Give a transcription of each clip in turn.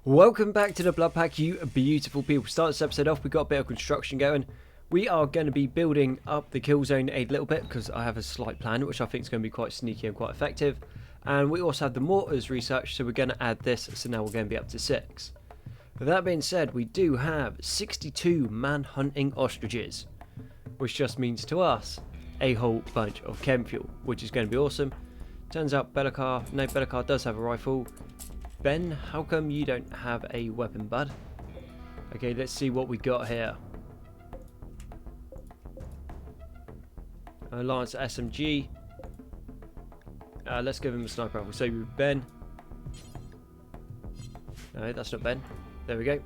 Welcome back to the BloodPack, you beautiful people. Start this episode off, we've got a bit of construction going. We are going to be building up the kill zone a little bit because I have a slight plan which I think is going to be quite sneaky and quite effective. And we also have the mortars research, so we're going to add this, so now we're going to be up to 6. With that being said, we do have 62 man-hunting ostriches, which just means to us a whole bunch of chem fuel, which is going to be awesome. Turns out Belikar does have a rifle. Ben, how come you don't have a weapon, bud? Okay, let's see what we got here. Lance SMG. Let's give him a sniper rifle. So Ben. No, that's not Ben. There we go.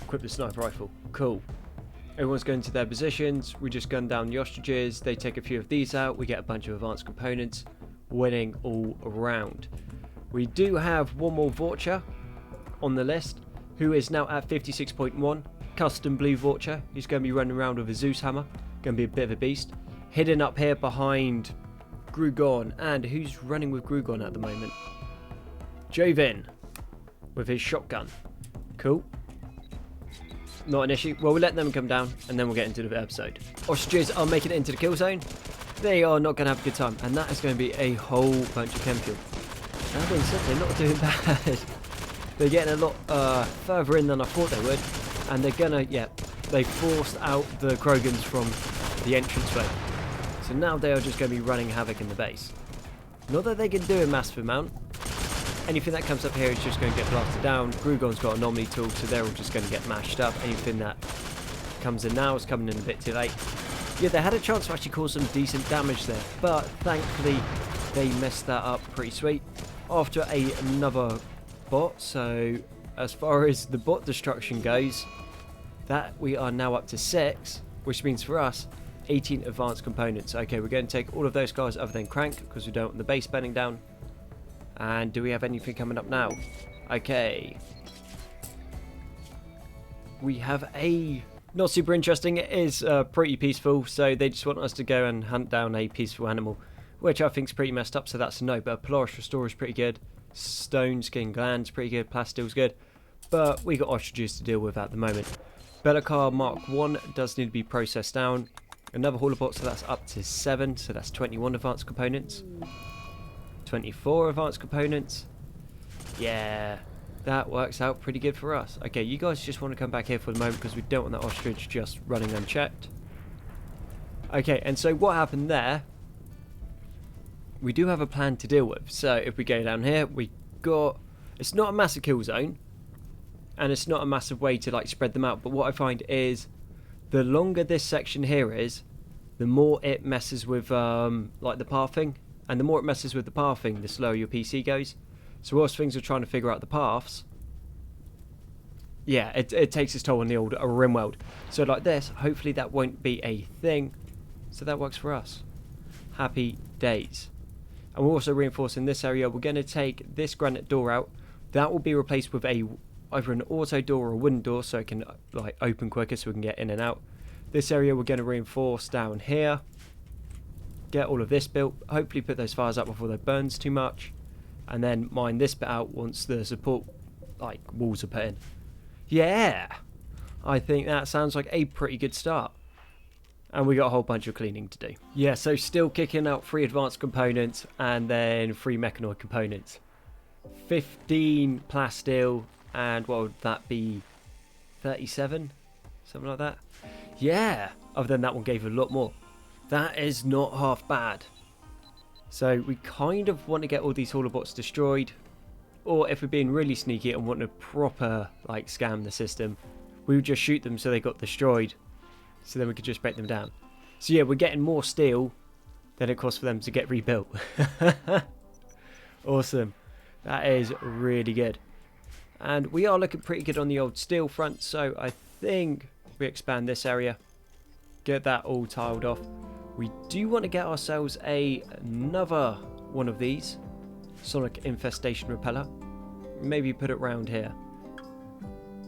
Equip the sniper rifle. Cool. Everyone's going to their positions. We just gun down the ostriches. They take a few of these out. We get a bunch of advanced components. Winning all around. We do have one more Vulture on the list, who is now at 56.1. Custom blue Vulture. He's going to be running around with a Zeus hammer. Going to be a bit of a beast. Hidden up here behind Grugon. And who's running with Grugon at the moment? Jovin with his shotgun. Cool. Not an issue. Well, we'll let them come down and then we'll get into the episode. Ostriches are making it into the kill zone. They are not going to have a good time. And that is going to be a whole bunch of chem fuel. That being said, they're not doing bad. They're getting a lot further in than I thought they would. And they're going to, they forced out the Krogans from the entranceway. So now they are just going to be running havoc in the base. Not that they can do a massive amount. Anything that comes up here is just going to get blasted down. Grugon's got an anomaly tool, so they're all just going to get mashed up. Anything that comes in now is coming in a bit too late. Yeah, they had a chance to actually cause some decent damage there, but thankfully they messed that up pretty sweet. After another bot, so as far as the bot destruction goes, that we are now up to 6, which means for us 18 advanced components. Okay, we're going to take all of those guys other than Crank because we don't want the base burning down. And do we have anything coming up now? Okay, we have a not super interesting. It is pretty peaceful, so they just want us to go and hunt down a peaceful animal, which I think is pretty messed up, so that's a no. But Polaris Restore is pretty good. Stone Skin Gland's pretty good. Plastil's good. But we got ostriches to deal with at the moment. Belikar Mark 1 does need to be processed down. Another hauler bot, so that's up to 7. So that's 21 advanced components. 24 advanced components. Yeah, that works out pretty good for us. Okay, you guys just want to come back here for the moment because we don't want that ostrich just running unchecked. Okay, and so what happened there, we do have a plan to deal with. So if we go down here, we got, it's not a massive kill zone and it's not a massive way to like spread them out, but what I find is the longer this section here is, the more it messes with like the pathing, and the more it messes with the pathing, the slower your PC goes. So whilst things are trying to figure out the paths, yeah, it takes its toll on the old Rimworld. So like this, hopefully that won't be a thing, so that works for us. Happy days. And we're also reinforcing this area. We're going to take this granite door out. That will be replaced with either an auto door or a wooden door, so it can like open quicker, so we can get in and out. This area we're going to reinforce down here. Get all of this built. Hopefully put those fires up before they burns too much, and then mine this bit out once the support like walls are put in. Yeah, I think that sounds like a pretty good start. And we got a whole bunch of cleaning to do. Yeah, so still kicking out 3 advanced components and then 3 mechanoid components. 15 plastil, and what would that be? 37? Something like that? Yeah, other than that one gave a lot more. That is not half bad. So we kind of want to get all these hauler bots destroyed. Or if we're being really sneaky and want to proper like scam the system, we would just shoot them so they got destroyed. So then we could just break them down. So yeah, we're getting more steel than it costs for them to get rebuilt. Awesome. That is really good. And we are looking pretty good on the old steel front. So I think we expand this area. Get that all tiled off. We do want to get ourselves another one of these. Sonic Infestation Repeller. Maybe put it round here.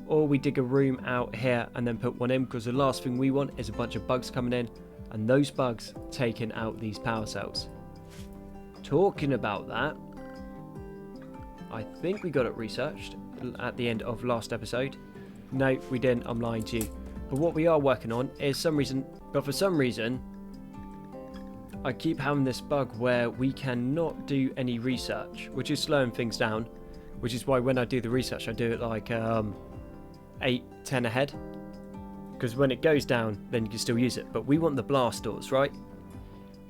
Or we dig a room out here and then put one in, because the last thing we want is a bunch of bugs coming in and those bugs taking out these power cells. Talking about that, I think we got it researched at the end of last episode. No, we didn't. I'm lying to you. But what we are working on is for some reason, I keep having this bug where we cannot do any research, which is slowing things down, which is why when I do the research, I do it like 8, 10 ahead. Because when it goes down, then you can still use it. But we want the blast doors, right?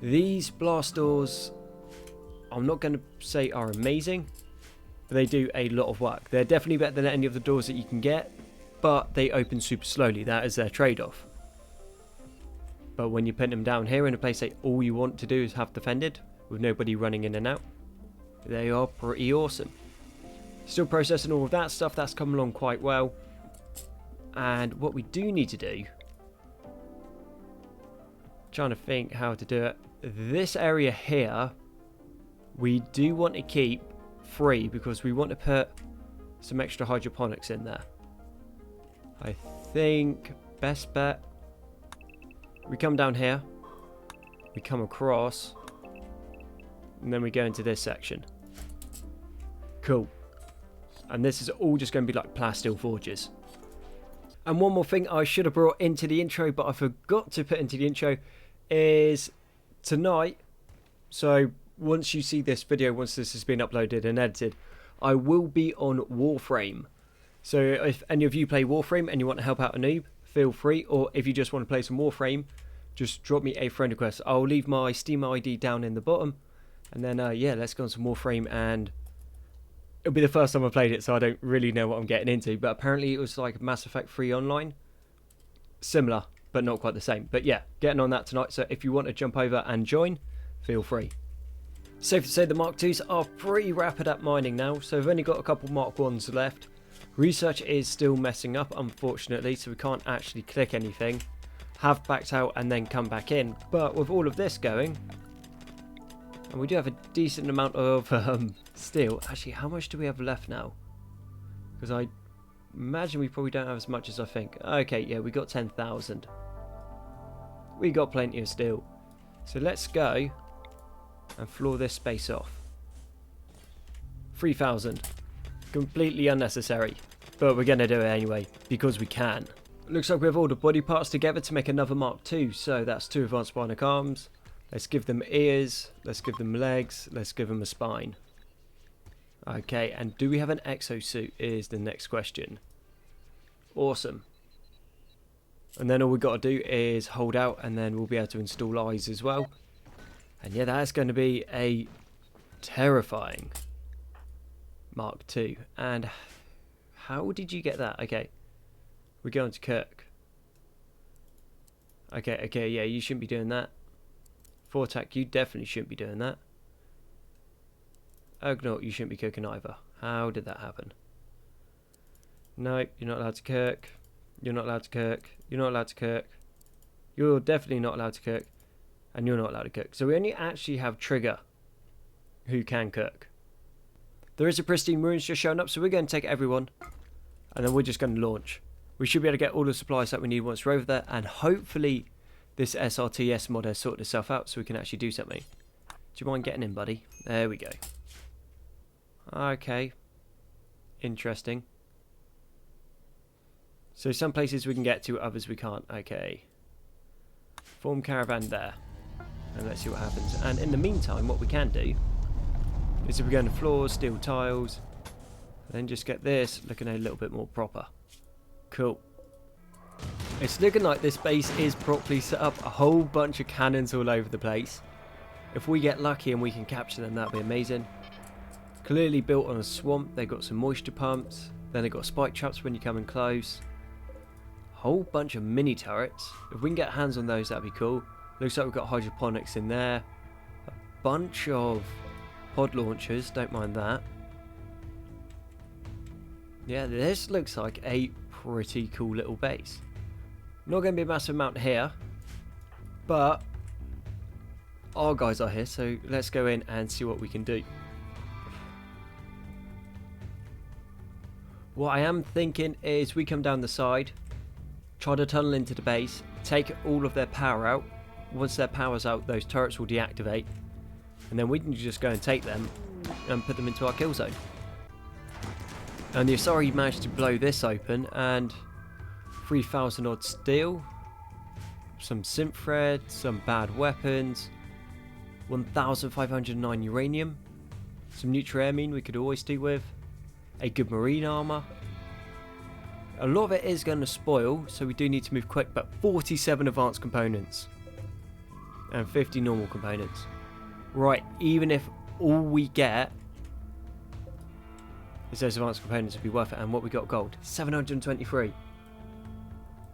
These blast doors, I'm not going to say are amazing, but they do a lot of work. They're definitely better than any of the doors that you can get, but they open super slowly. That is their trade-off. But when you're putting them down here in a place that all you want to do is have defended, with nobody running in and out, they are pretty awesome. Still processing all of that stuff. That's come along quite well. And what we do need to do, trying to think how to do it, this area here we do want to keep free because we want to put some extra hydroponics in there. I think best bet, we come down here, we come across, and then we go into this section. Cool. And this is all just going to be like plasteel forges. And one more thing I should have brought into the intro, but I forgot to put into the intro, is tonight, so once you see this video, once this has been uploaded and edited, I will be on Warframe. So if any of you play Warframe and you want to help out a noob, feel free. Or if you just want to play some Warframe, just drop me a friend request. I'll leave my Steam ID down in the bottom. And then, yeah, let's go on some Warframe. And it'll be the first time I played it, so I don't really know what I'm getting into. But apparently it was like Mass Effect 3 online. Similar, but not quite the same. But yeah, getting on that tonight. So if you want to jump over and join, feel free. Safe to say the Mark IIs are pretty rapid at mining now. So we've only got a couple Mark 1s left. Research is still messing up, unfortunately, so we can't actually click anything. Have backed out and then come back in. But with all of this going, and we do have a decent amount of steel. Actually, how much do we have left now? Because I imagine we probably don't have as much as I think. Okay, yeah, we got 10,000. We got plenty of steel. So let's go and floor this space off. 3,000. Completely unnecessary, but we're going to do it anyway, because we can. Looks like we have all the body parts together to make another Mark II, so that's 2 advanced bionic arms. Let's give them ears, let's give them legs, let's give them a spine. Okay, and do we have an exosuit is the next question. Awesome. And then all we got to do is hold out, and then we'll be able to install eyes as well. And yeah, that's going to be a terrifying Mark II. And how did you get that? Okay, we're going to Kirk. Okay, yeah, you shouldn't be doing that. Fortac, you definitely shouldn't be doing that. Ugnaught, you shouldn't be cooking either. How did that happen? No, you're not allowed to Kirk. You're not allowed to Kirk. You're not allowed to Kirk. You're definitely not allowed to Kirk. And you're not allowed to cook. So we only actually have Trigger who can cook. There is a Pristine ruins just showing up, so we're going to take everyone. And then we're just going to launch. We should be able to get all the supplies that we need once we're over there. And hopefully this SRTS mod has sorted itself out so we can actually do something. Do you mind getting in, buddy? There we go. Okay. Interesting. So some places we can get to, others we can't. Okay. Form caravan there. And let's see what happens. And in the meantime, what we can do is if we go into floors, steel tiles, and then just get this looking a little bit more proper. Cool. It's looking like this base is properly set up. A whole bunch of cannons all over the place. If we get lucky and we can capture them, that'd be amazing. Clearly built on a swamp. They've got some moisture pumps. Then they've got spike traps when you come in close. Whole bunch of mini turrets. If we can get hands on those, that'd be cool. Looks like we've got hydroponics in there. A bunch of pod launchers, don't mind that. Yeah, this looks like a pretty cool little base. Not going to be a massive amount here, but our guys are here, so let's go in and see what we can do. What I am thinking is we come down the side, try to tunnel into the base, take all of their power out. Once their power's out, those turrets will deactivate, and then we can just go and take them and put them into our kill zone. And the Asari managed to blow this open, and 3,000 odd steel, some synth thread, some bad weapons, 1,509 uranium, some neutral-airmine we could always do with, a good marine armor. A lot of it is going to spoil, so we do need to move quick, but 47 advanced components and 50 normal components. Right, even if all we get is those advanced components, would be worth it. And what we got gold? 723.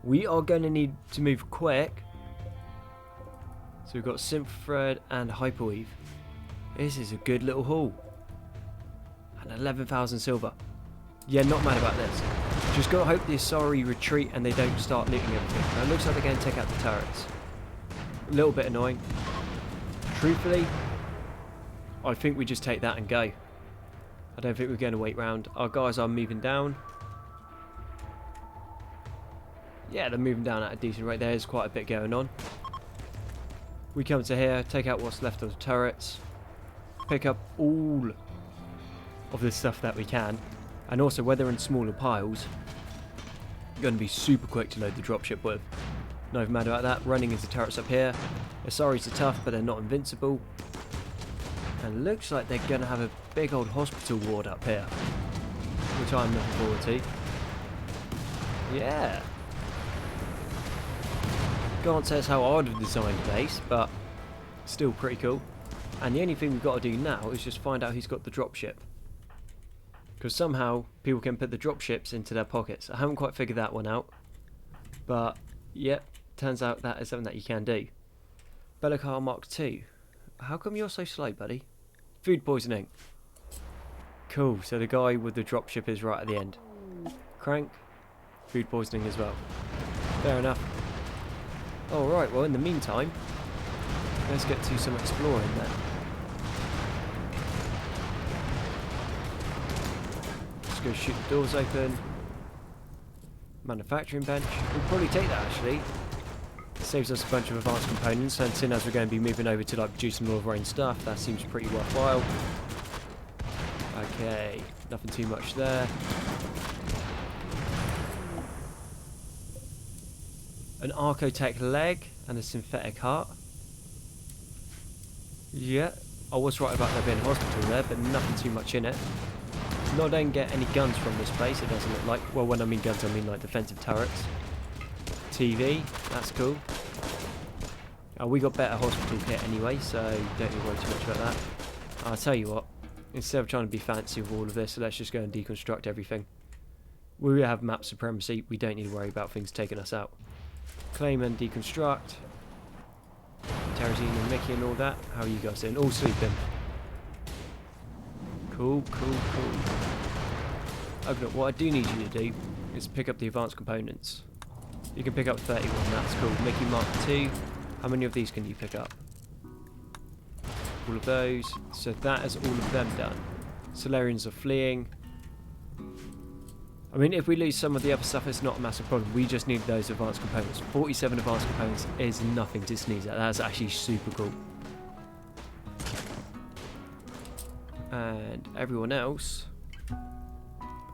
We are going to need to move quick. So we've got synth thread and hyperweave. This is a good little haul. And 11,000 silver. Yeah, not mad about this. Just got to hope the Asari retreat and they don't start looting everything. Now, it looks like they're going to take out the turrets. A little bit annoying. Truthfully, I think we just take that and go. I don't think we're going to wait round. Our guys are moving down. Yeah, they're moving down at a decent rate. There's quite a bit going on. We come to here, take out what's left of the turrets, pick up all of the stuff that we can, and also where they're in smaller piles, going to be super quick to load the dropship with. No matter about that. Running into turrets up here. Asaris are tough, but they're not invincible. And looks like they're going to have a big old hospital ward up here, which I'm looking forward to. Yeah. Can't say it's how I'd have designed the base, but still pretty cool. And the only thing we've got to do now is just find out who's got the dropship. Because somehow people can put the dropships into their pockets. I haven't quite figured that one out. But, yep, turns out that is something that you can do. Bellicar Mark II. How come you're so slow, buddy? Food poisoning. Cool, so the guy with the dropship is right at the end. Crank. Food poisoning as well. Fair enough. Alright, well in the meantime, let's get to some exploring then. Let's go shoot the doors open. Manufacturing bench. We'll probably take that actually. Saves us a bunch of advanced components, and soon as we're going to be moving over to like producing all of our own stuff, that seems pretty worthwhile. Okay, nothing too much there. An Archotech leg and a synthetic heart. Yeah, I was right about there being a hospital there, but nothing too much in it. Not don't get any guns from this place, it doesn't look like. Well, when I mean guns, I mean like defensive turrets. TV, that's cool. We got better hospital kit anyway, so don't need to worry too much about that. I'll tell you what, instead of trying to be fancy with all of this, let's just go and deconstruct everything. We have map supremacy, we don't need to worry about things taking us out. Claim and deconstruct. Terrazine and Mickey and all that. How are you guys doing? All sleeping. Cool, cool, cool. Okay, what I do need you to do is pick up the advanced components. You can pick up 31, that's cool. Mickey Mark II. How many of these can you pick up? All of those. So that is all of them done. Solarians are fleeing. I mean, if we lose some of the other stuff, it's not a massive problem. We just need those advanced components. 47 advanced components is nothing to sneeze at. That's actually super cool. And everyone else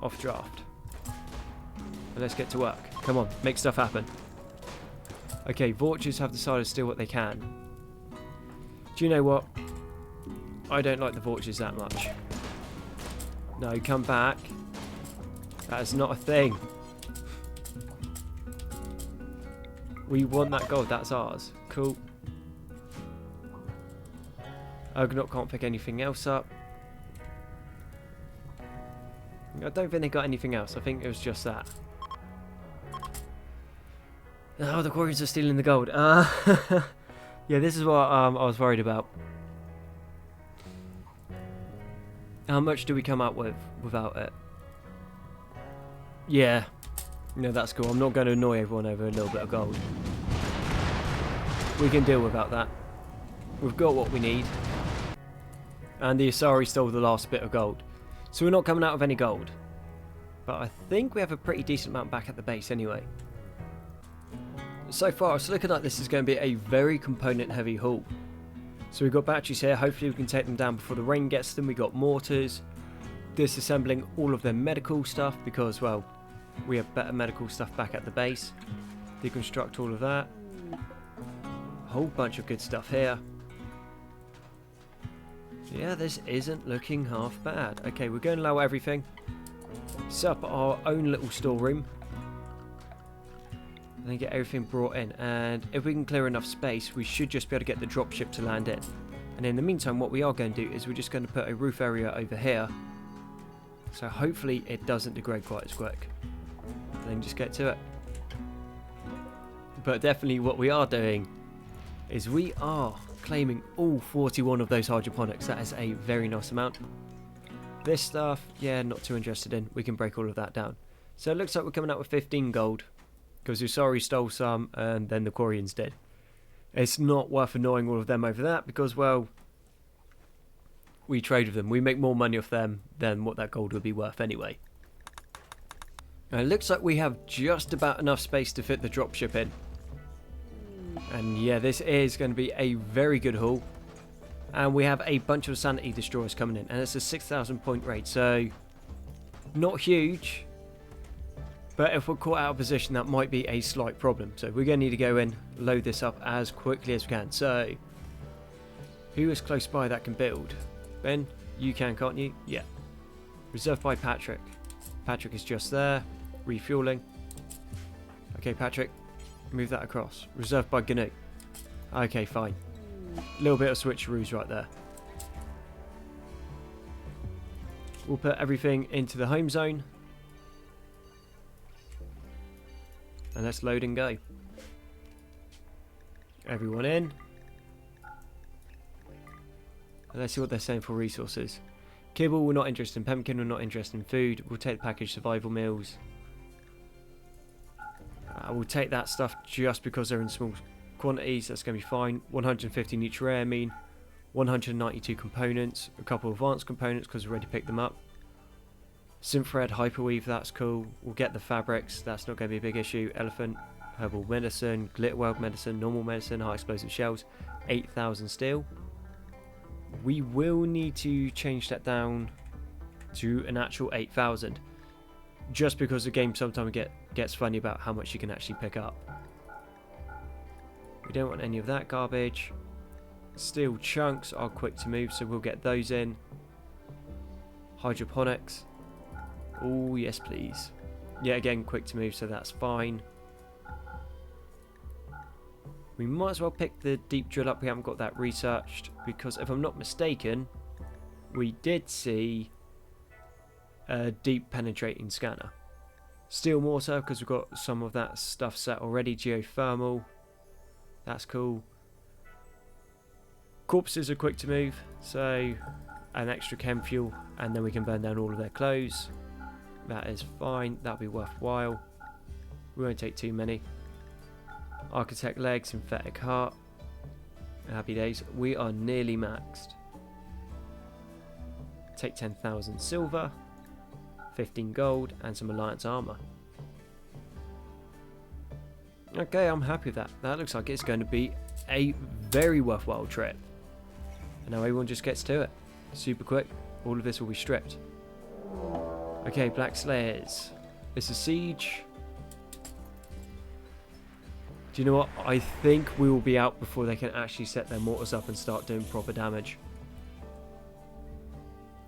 off draft. And let's get to work. Come on, make stuff happen. Okay, Vortures have decided to steal what they can. Do you know what? I don't like the Vortures that much. No, come back. That is not a thing. We want that gold, that's ours. Cool. Ugnaught can't pick anything else up. I don't think they got anything else, I think it was just that. Oh, the Quarians are stealing the gold. Yeah, this is what I was worried about. How much do we come out with without it? Yeah. No, that's cool. I'm not going to annoy everyone over a little bit of gold. We can deal without that. We've got what we need. And the Asari stole the last bit of gold. So we're not coming out of any gold. But I think we have a pretty decent amount back at the base anyway. So far, it's looking like this is going to be a very component-heavy haul. So we've got batteries here. Hopefully we can take them down before the rain gets them. We've got mortars. disassembling all of their medical stuff because, well, we have better medical stuff back at the base. Deconstruct all of that. A whole bunch of good stuff here. Yeah, this isn't looking half bad. Okay, we're going to allow everything. Set up our own little storeroom. And then get everything brought in. And if we can clear enough space, we should just be able to get the dropship to land in. And in the meantime, what we are going to do is we're just going to put a roof area over here. So hopefully it doesn't degrade quite as quick. And then just get to it. But definitely what we are doing is we are claiming all 41 of those hydroponics. That is a very nice amount. This stuff, yeah, not too interested in. We can break all of that down. So it looks like we're coming out with 15 gold. Because Usari stole some and then the Quarians did. It's not worth annoying all of them over that because, well, we trade with them. We make more money off them than what that gold would be worth anyway. Now, it looks like we have just about enough space to fit the dropship in. And yeah, this is going to be a very good haul. And we have a bunch of sanity destroyers coming in. And it's a 6,000 point raid. So, not huge. But if we're caught out of position, that might be a slight problem. So we're going to need to go in, load this up as quickly as we can. So, who is close by that can build? Ben, you can, can't you? Yeah. Reserved by Patrick. Patrick is just there, refueling. Okay, Patrick, move that across. Reserved by Gnu. Okay, fine. A little bit of switcheroos right there. We'll put everything into the home zone. And let's load and go. Everyone in. And let's see what they're saying for resources. Kibble, we're not interested in pumpkin, we're not interested in food. We'll take the package survival meals. We'll take that stuff just because they're in small quantities. That's going to be fine. 150 Nutriamine, 192 components, a couple of advanced components because we already picked them up. Synthread, Hyperweave, that's cool. We'll get the fabrics, that's not going to be a big issue. Elephant, Herbal Medicine, Glitter World Medicine, Normal Medicine, High Explosive Shells, 8,000 steel. We will need to change that down to an actual 8,000. Just because the game sometimes gets funny about how much you can actually pick up. We don't want any of that garbage. Steel chunks are quick to move, so we'll get those in. Hydroponics. Oh, yes, please. Yeah, again, quick to move, so that's fine. We might as well pick the deep drill up. We haven't got that researched because if I'm not mistaken, we did see a deep penetrating scanner. Steel mortar because we've got some of that stuff set already. Geothermal. That's cool. Corpses are quick to move, so an extra chem fuel and then we can burn down all of their clothes. That is fine, that'll be worthwhile. We won't take too many. Architect leg, synthetic heart. Happy days. We are nearly maxed. Take 10,000 silver, 15 gold, and some alliance armor. Okay, I'm happy with that. That looks like it's going to be a very worthwhile trip. And now everyone just gets to it. Super quick. All of this will be stripped. Okay, Black Slayers. This is Siege. Do you know what? I think we will be out before they can actually set their mortars up and start doing proper damage.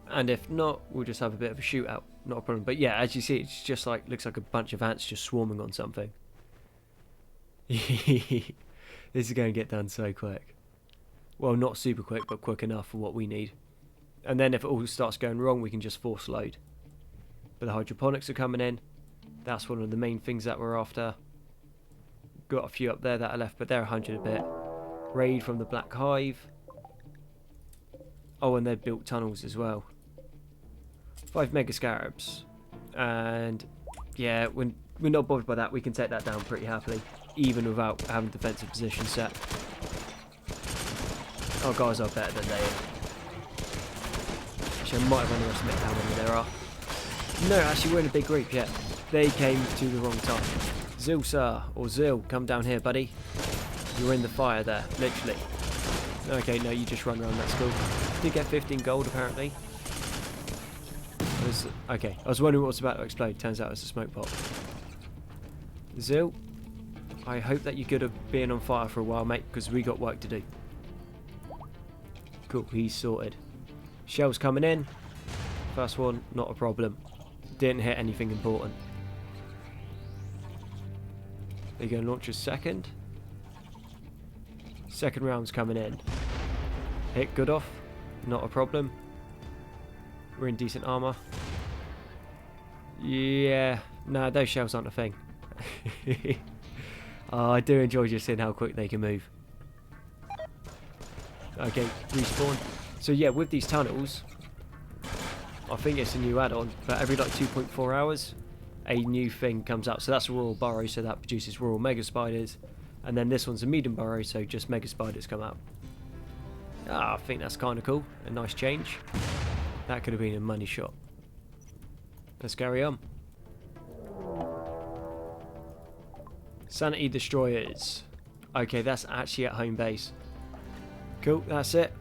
And if not, we'll just have a bit of a shootout. Not a problem. But yeah, as you see, it's just like, looks like a bunch of ants just swarming on something. This is going to get done so quick. Well, not super quick, but quick enough for what we need. And then if it all starts going wrong, we can just force load. But the hydroponics are coming in. That's one of the main things that we're after. Got a few up there that are left, but they're 100 a bit. Raid from the Black Hive. Oh, and they've built tunnels as well. 5 mega scarabs. And yeah, we're not bothered by that. We can take that down pretty happily, even without having defensive position set. Our guys are better than they are. Actually, I might have underestimated how many there are. No, actually, we're in a big group, yeah. They came to the wrong time. Zilsar, or Zil, come down here, buddy. You're in the fire there, literally. Okay, no, you just run around, that's cool. Did get 15 gold, apparently. And Okay, I was wondering what was about to explode. Turns out it's a smoke pot. Zil, I hope that you're good at being on fire for a while, mate, because we got work to do. Cool, he's sorted. Shells coming in. First one, not a problem. Didn't hit anything important. They're going to launch a second. Second round's coming in. Hit good off, not a problem. We're in decent armour. Yeah, no, those shells aren't a thing. Oh, I do enjoy just seeing how quick they can move. Okay, respawn. So yeah, with these tunnels, I think it's a new add-on, but every like 2.4 hours, a new thing comes out. So that's a Royal Burrow, so that produces Royal Mega Spiders. And then this one's a Medium Burrow, so just Mega Spiders come out. Ah, I think that's kind of cool. A nice change. That could have been a money shot. Let's carry on. Sanity Destroyers. Okay, that's actually at home base. Cool, that's it.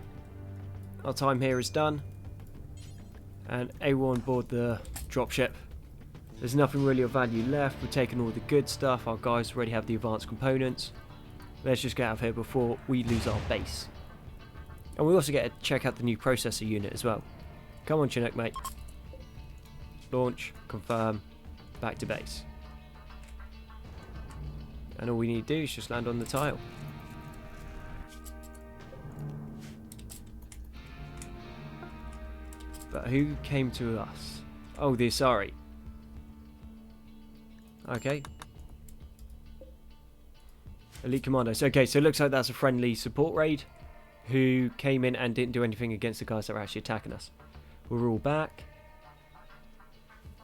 Our time here is done. And AWO on board the dropship. There's nothing really of value left. We've taken all the good stuff. Our guys already have the advanced components. Let's just get out of here before we lose our base. And we also get to check out the new processor unit as well. Come on, Chinook, mate. Launch, confirm, back to base. And all we need to do is just land on the tile. But who came to us? Oh, the Asari. Okay. Elite Commandos. Okay, so it looks like that's a friendly support raid who came in and didn't do anything against the guys that were actually attacking us. We're all back.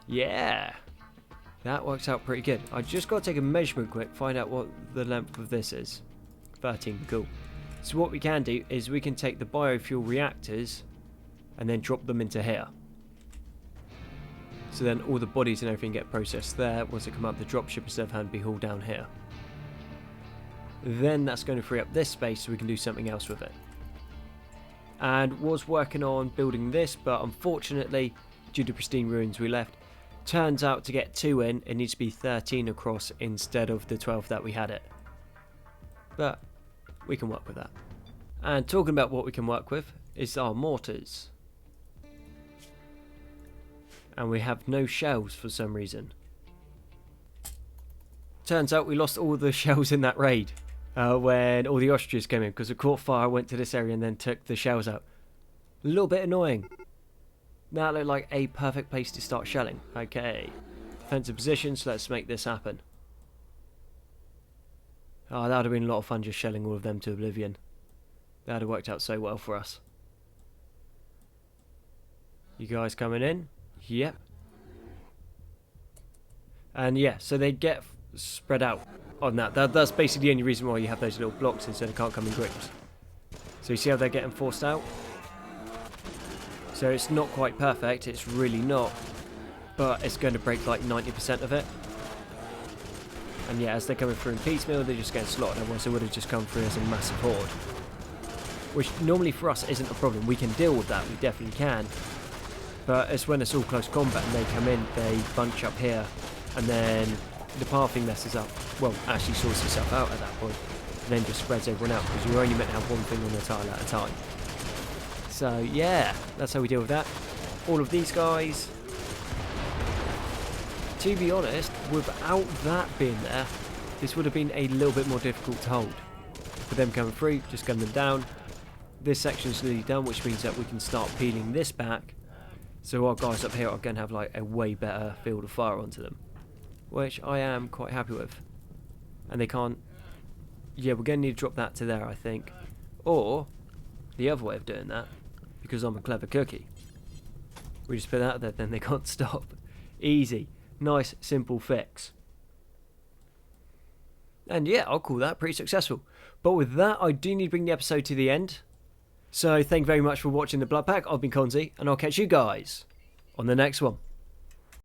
Yeah. That works out pretty good. I just got to take a measurement quick, find out what the length of this is. 13, cool. So what we can do is we can take the biofuel reactors and then drop them into here. So then all the bodies and everything get processed there. Once they come up the dropship instead of having to be hauled down here. Then that's going to free up this space so we can do something else with it. And was working on building this, but unfortunately, due to Pristine ruins we left. Turns out to get 2 in, it needs to be 13 across instead of the 12 that we had it. But we can work with that. And talking about what we can work with is our mortars. And we have no shells for some reason. Turns out we lost all the shells in that raid when all the ostriches came in, because it caught fire, went to this area and then took the shells out. A little bit annoying. That looked like a perfect place to start shelling. Okay. Defensive position, so let's make this happen. Oh, that would have been a lot of fun just shelling all of them to oblivion. That would have worked out so well for us. You guys coming in? Yep. And yeah, so they get spread out on that. That's basically the only reason why you have those little blocks, instead they can't come in groups. So you see how they're getting forced out? So it's not quite perfect, it's really not, but it's going to break like 90% of it. And yeah, as they're coming through in piecemeal, they're just getting slaughtered, otherwise they would have just come through as a massive horde. Which normally for us isn't a problem, we can deal with that, we definitely can. But it's when it's all close combat and they come in, they bunch up here, and then the pathing messes up, well, actually sorts itself out at that point, and then just spreads everyone out, because you're only meant to have one thing on the tile at a time. So yeah, that's how we deal with that. All of these guys. To be honest, without that being there, this would have been a little bit more difficult to hold. For them coming through, just gun them down. This section's nearly done, which means that we can start peeling this back. So our guys up here are going to have like a way better field of fire onto them. Which I am quite happy with. And they can't... Yeah, we're going to need to drop that to there, I think. Or, the other way of doing that, because I'm a clever cookie, we just put that there, then they can't stop. Easy. Nice, simple fix. And yeah, I'll call that pretty successful. But with that, I do need to bring the episode to the end. So thank you very much for watching the BloodPack. I've been Konzi, and I'll catch you guys on the next one.